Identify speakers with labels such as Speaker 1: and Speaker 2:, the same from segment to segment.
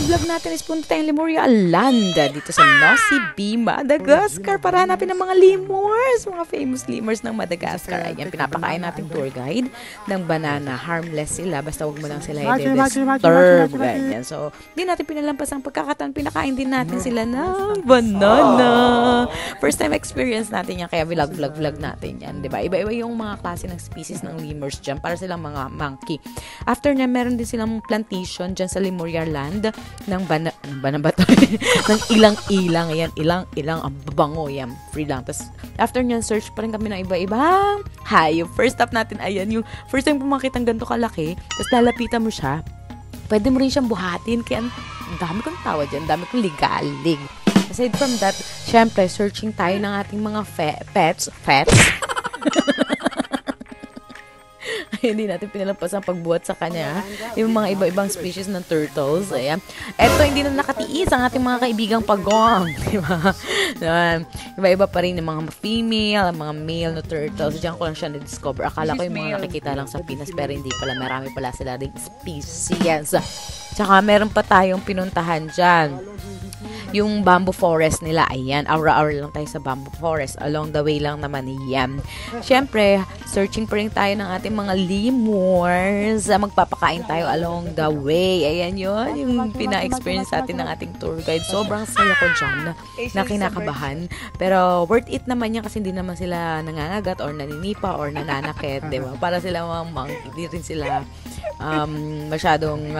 Speaker 1: susunod vlog natin is punta tayong Lemuria Land dito sa Nosy Be, Madagascar para hanapin ng mga lemurs, mga famous lemurs ng Madagascar. Ayan, pinapakain natin tour guide ng banana. Harmless sila, basta huwag mo lang sila i-disturb. Ganyan. So, hindi natin pinalampas ang pagkakataon. Pinakain din natin sila ng banana. First time experience natin yan, kaya vlog natin yan. Diba? Iba-iba yung mga klase ng species ng lemurs dyan, para silang mga monkey. After na, meron din silang plantation dyan sa Lemuria Land ng ng ilang-ilang. Ayan, ilang-ilang. Ang babango. Yan, free lang. Tapos, after nyan, search pa rin kami ng iba-ibang hayop. First stop natin, ayan, yung first time pumakita ng ganito kalaki, tapos lalapitan mo siya, pwede mo rin siyang buhatin. Kaya, ang dami kong tawa dyan. Ang dami kong ligalig. Aside from that, syempre, searching tayo ng ating mga pets. Hindi natin pinalampas ang pagbuhat sa kanya. Yung mga iba-ibang species ng turtles. Ayan. Eto, hindi na nakatiis ang ating mga kaibigang pagong. Diba? Iba-iba pa rin yung mga female, mga male na turtles. Diyan ko lang siya na-discover. Akala ko yung mga nakikita lang sa Pinas, pero hindi pala. Marami pala sila ring species. Tsaka meron pa tayong pinuntahan dyan. Yung bamboo forest nila, ayan, hour-hour lang tayo sa bamboo forest. Along the way lang naman yan. Siyempre, searching pa rin tayo ng ating mga lemurs. Magpapakain tayo along the way. Ayan yun, yung pina-experience natin ng ating tour guide. Sobrang saya ko dyan na kinakabahan. Pero worth it naman yan kasi hindi naman sila nangangagat or naninipa or nananakit, diba? Para sila mga monkey, hindi rin sila masyadong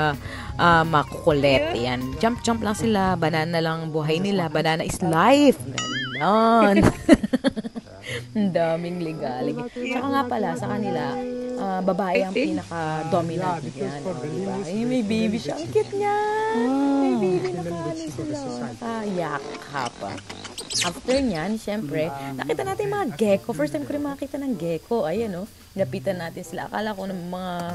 Speaker 1: makukulit. Ayan. Jump lang sila. Banana lang buhay nila. Banana is life. Ganon. Ang daming ligalig. Saka nga pala, sa kanila, babae ang pinaka-dominant yan. Diba? Ay, may baby siya. Ang cute niya. May baby na sila. Yakap. After nyan, syempre, nakita natin mga gecko. First time ko rin makakita ng gecko. Ayan, no? Napitan natin sila. Akala ko ng mga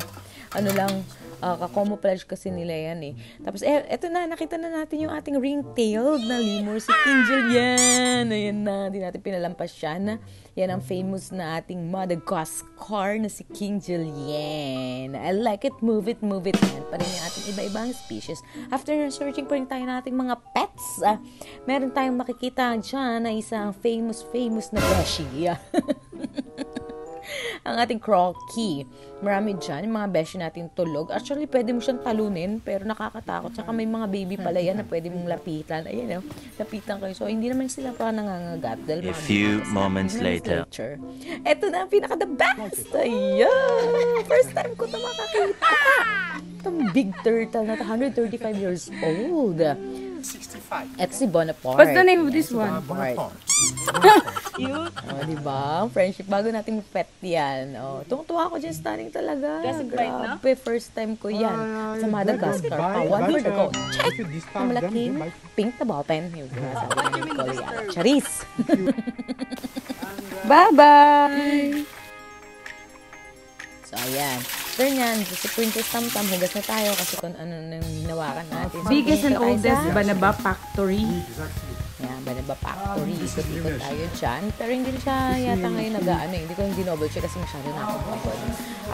Speaker 1: kakomoplage kasi nila yan eh. Tapos, eto na, nakita na natin yung ating ring-tailed na lemur, si Kinjal yan. Ayan na, di natin pinalampas siya na. Yan ang famous na ating Madagascar na si Kinjal yan. I like it, move it. Yan pa rin yung ating iba-ibang species. After na searching pa rin tayo nating mga pets, meron tayong makikita dyan na isang famous na beshi. Ang ating croaky. Marami dyan, yung mga beshi natin tulog. Actually, pwede mo siyang talunin, pero nakakatakot. Saka may mga baby pala yan na pwede mong lapitan. Ayan, lapitan kayo. So, hindi naman sila pa nangangagat.
Speaker 2: A few moments later.
Speaker 1: Eto na ang pinaka-the best. Ayan! First time ko ito makakita. Itong big turtle na 135 years old.
Speaker 3: 65.
Speaker 1: Ito si Bonaparte.
Speaker 4: What's the name of this one?
Speaker 3: Bonaparte.
Speaker 1: Cute. Diba? Friendship. Bago natin pet yan. Tungtuwa ako dyan. Stunning talaga. Grabe. First time ko yan. Sa Madagascar pa. 1 year ago. Check! Ang malaking pink na ballpen. Yung sabi namin ko yan. Charis! Bye-bye! So, ayan. After nyan, si Princess Tamtam, hugas na tayo kasi kung ano nang hinawakan natin. So,
Speaker 4: biggest and oldest Banaba Factory.
Speaker 1: Yan, Banaba Factory. Ikot-ikot tayo dyan. Pero hindi siya yata ngayon hindi ko yung dinoble check kasi masyado na ako.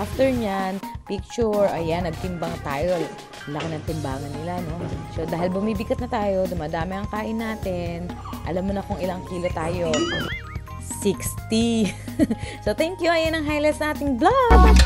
Speaker 1: After nyan, picture, ayan, nagtimbang tayo. Laki ng timbangan nila, no? So, dahil bumibigat na tayo, dumadami ang kain natin. Alam mo na kung ilang kilo tayo. 60. So, thank you. Ayan ang highlights nating vlog.